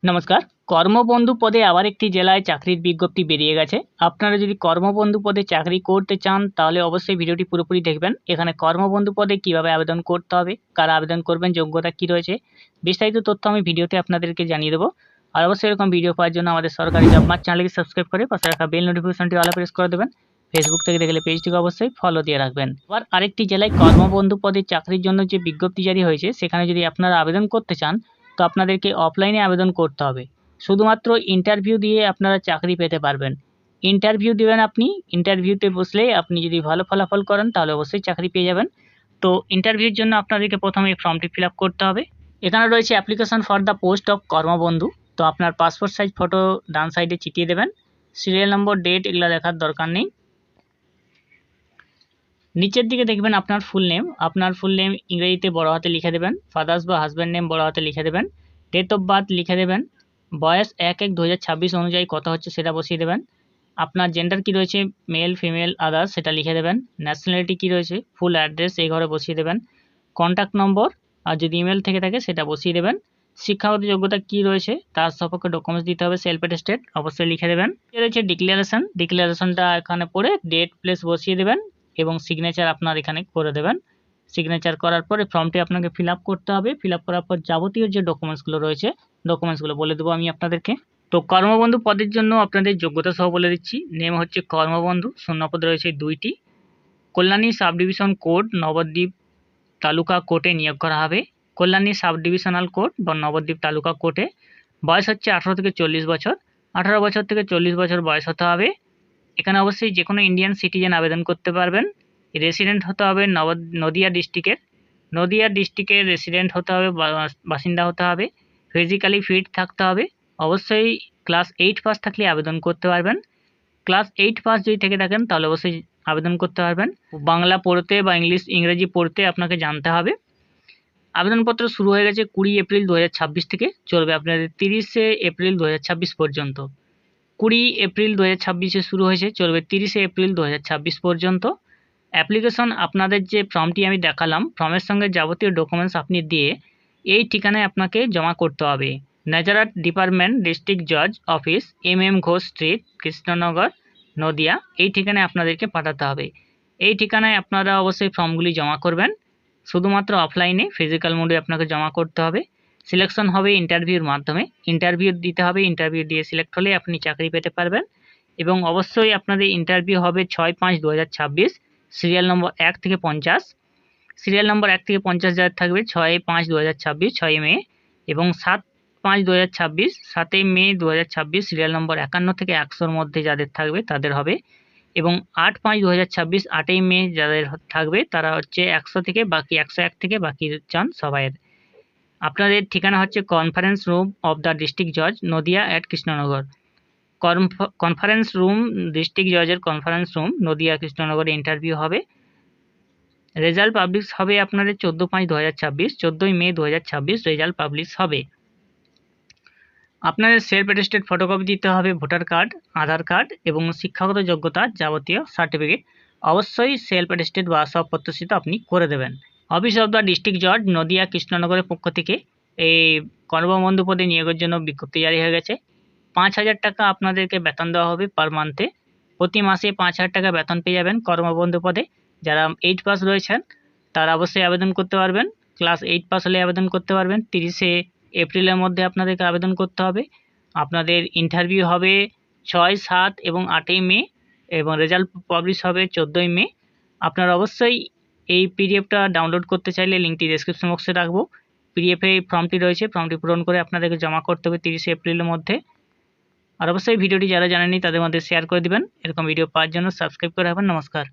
নমস্কার। কর্মবন্ধু পদে আবার একটি জেলায় চাকরির বিজ্ঞপ্তি বেরিয়ে গেছে। আপনারা যদি কর্মবন্ধু পদে চাকরি করতে চান তাহলে অবশ্যই ভিডিওটি পুরোপুরি দেখবেন। এখানে কর্মবন্ধু পদে কিভাবে আবেদন করতে হবে, কারা আবেদন করবেন, যোগ্যতা কি রয়েছে, বিস্তারিত তথ্য আমি ভিডিওতে আপনাদেরকে জানিয়ে দেবো। আর অবশ্যই এরকম ভিডিও পাওয়ার জন্য আমাদের সরকারি জব মার্ট চ্যানেলকে সাবস্ক্রাইব করে পাশে রাখা বেল নোটিফিকেশনটি অলে প্রেস করে দেবেন। ফেসবুক থেকে দেখলে পেজটিকে অবশ্যই ফলো দিয়ে রাখবেন। আবার আরেকটি জেলায় কর্মবন্ধু পদে চাকরির জন্য যে বিজ্ঞপ্তি জারি হয়েছে সেখানে যদি আপনারা আবেদন করতে চান তো আপনাদেরকে অফলাইনে আবেদন করতে হবে। শুধুমাত্র ইন্টারভিউ দিয়ে আপনারা চাকরি পেতে পারবেন। ইন্টারভিউ দিবেন আপনি, ইন্টারভিউতে বসলে আপনি যদি ভালো ফলাফল করেন তাহলে অবশ্যই চাকরি পেয়ে যাবেন। তো ইন্টারভিউর জন্য আপনাদেরকে প্রথমে এই ফর্মটি ফিল আপ করতে হবে। এখানে রয়েছে application for the post of Karmabandhu. তো আপনার পাসপোর্ট সাইজ ফটো ডান সাইডে চিটিয়ে দেবেন। সিরিয়াল নম্বর, ডেট এগুলো দেখার দরকার নেই। নিচের দিকে দেখবেন আপনার ফুল নেম। আপনার ফুল নেম ইংরেজিতে বড় হাতে লিখে দেবেন। ফাদার্স বা হাজব্যান্ড নেম বড় হাতে লিখে দেবেন। ডেট অফ বার্থ লিখে দেবেন। বয়স 1/1/2026 অনুযায়ী কত হচ্ছে সেটা বসিয়ে দেবেন। আপনার জেন্ডার কি রয়েছে, মেল ফিমেল আদার্স, সেটা লিখে দেবেন। ন্যাশনালিটি কি রয়েছে, ফুল অ্যাড্রেস এই ঘরে বসিয়ে দেবেন। কন্ট্যাক্ট নম্বর আর যদি ইমেল থেকে থাকে সেটা বসিয়ে দেবেন। শিক্ষাগত যোগ্যতা কি রয়েছে তার সপক্ষে ডকুমেন্টস দিতে হবে, সেলফ অ্যাটেস্টেড অবশ্যই লিখে দেবেন। রয়েছে ডিক্লারেশন, ডিক্লারেশনটা এখানে পড়ে ডেট প্লেস বসিয়ে দেবেন এবং সিগনেচার আপনার এখানে করে দেবেন। সিগনেচার করার পরে ফর্মটি আপনাকে ফিল আপ করতে হবে। ফিল আপ করার পর যাবতীয় যে ডকুমেন্টসগুলো রয়েছে ডকুমেন্টসগুলো বলে দেবো আমি আপনাদেরকে। তো কর্মবন্ধু পদের জন্য আপনাদের যোগ্যতা সহ বলে দিচ্ছি। নেম হচ্ছে কর্মবন্ধু, শূন্যপদ রয়েছে 2টি। Kalyani sub division code Nabadwip taluka কোর্টে নিয়োগ করা হবে। কল্যাণী সাব ডিভিশনাল কোর্ট বা নবদ্বীপ তালুকা কোর্টে। বয়স হচ্ছে 18 থেকে 40 বছর। 18 বছর থেকে 40 বছর বয়স হতে হবে। এখানে অবশ্যই যে কোনো ইন্ডিয়ান সিটিজেন আবেদন করতে পারবেন। রেসিডেন্ট হতে হবে নদিয়া ডিস্ট্রিক্টের। নদিয়া ডিস্ট্রিক্টের রেসিডেন্ট হতে হবে, বাসিন্দা হতে হবে। ফিজিক্যালি ফিট থাকতে হবে। অবশ্যই ক্লাস 8 পাস থাকলে আবেদন করতে পারবেন। ক্লাস 8 পাস যদি থেকে থাকেন তাহলে অবশ্যই আবেদন করতে পারবেন। বাংলা পড়তে বা ইংরেজি পড়তে আপনাকে জানতে হবে। আবেদনপত্র শুরু হয়ে গেছে 20 এপ্রিল 2026 থেকে, চলবে আপনাদের 30শে এপ্রিল 2026 পর্যন্ত। 20 এপ্রিল 2026-এ শুরু হয়েছে, চলবে 30শে এপ্রিল 2026 পর্যন্ত। অ্যাপ্লিকেশন আপনাদের যে ফর্মটি আমি দেখালাম, ফর্মের সঙ্গে যাবতীয় ডকুমেন্টস আপনি দিয়ে এই ঠিকানায় আপনাকে জমা করতে হবে। নাজারাত ডিপার্টমেন্ট, ডিস্ট্রিক্ট জজ office, MM Ghosh street, Krishnanagar, Nadia, এই ঠিকানায় আপনাদেরকে পাঠাতে হবে। এই ঠিকানায় আপনারা অবশ্যই ফর্মগুলি জমা করবেন। শুধুমাত্র অফলাইনে ফিজিক্যাল মোডে আপনাকে জমা করতে হবে। সিলেকশন হবে ইন্টারভিউর মাধ্যমে। ইন্টারভিউ দিতে হবে, ইন্টারভিউ দিয়ে সিলেক্ট হলে আপনি চাকরি পেতে পারবেন। এবং অবশ্যই আপনাদের ইন্টারভিউ হবে 6/5/2026, সিরিয়াল নম্বর 1 থেকে 50। সিরিয়াল নম্বর 1 থেকে 50 যাদের থাকবে 6/5/2026, 6 মে, এবং 7/5/2026, 7 মে 2026 সিরিয়াল নম্বর 51 থেকে 100-র মধ্যে যাদের থাকবে তাদের হবে। এবং 8/5/2026, 8ই মে যাদের থাকবে তারা হচ্ছে 100 থেকে বাকি 101 থেকে বাকি চান সবাইয়ের। আপনাদের ঠিকানা হচ্ছে conference room of the district জজ, Nadia at Krishnanagar. Conference room, district জজের কনফারেন্স রুম, নদিয়া কৃষ্ণনগরে ইন্টারভিউ হবে। রেজাল্ট পাবলিশ হবে আপনাদের 14/5/2026, 14ই মে 2026 রেজাল্ট পাবলিশ হবে। আপনাদের সেলফ অ্যাটেস্টেড ফটোকপি দিতে হবে, ভোটার কার্ড, আধার কার্ড এবং শিক্ষাগত যোগ্যতা যাবতীয় সার্টিফিকেট অবশ্যই সেলফ অ্যাটেস্টেড বা স্বপ্রত্যাশিত আপনি করে দেবেন। অফিস অফ দ্য ডিস্ট্রিক্ট জজ নদিয়া কৃষ্ণনগরের পক্ষ থেকে এই কর্মবন্ধু পদে নিয়োগের জন্য বিজ্ঞপ্তি জারি হয়ে গেছে। 5,000 টাকা আপনাদেরকে বেতন দেওয়া হবে পার মান্থে। প্রতি মাসে 5,000 টাকা বেতন পেয়ে যাবেন কর্মবন্ধু পদে। যারা 8 পাস রয়েছেন তারা অবশ্যই আবেদন করতে পারবেন। ক্লাস 8 পাস হলে আবেদন করতে পারবেন। 30শে এপ্রিলের মধ্যে আপনাদেরকে আবেদন করতে হবে। আপনাদের ইন্টারভিউ হবে 6, 7 এবং 8ই মে এবং রেজাল্ট পাবলিশ হবে 14ই মে। আপনারা অবশ্যই এই পিডিএফটা ডাউনলোড করতে চাইলে লিঙ্কটি ডেসক্রিপশন বক্সে রাখবো। পিডিএফে এই ফর্মটি রয়েছে, ফর্মটি পূরণ করে আপনাদেরকে জমা করতে হবে 30শে এপ্রিলের মধ্যে। আর অবশ্যই ভিডিওটি যারা জানেননি তাদের মধ্যে শেয়ার করে দিবেন। এরকম ভিডিও পাওয়ার জন্য সাবস্ক্রাইব করে রাখবেন। নমস্কার।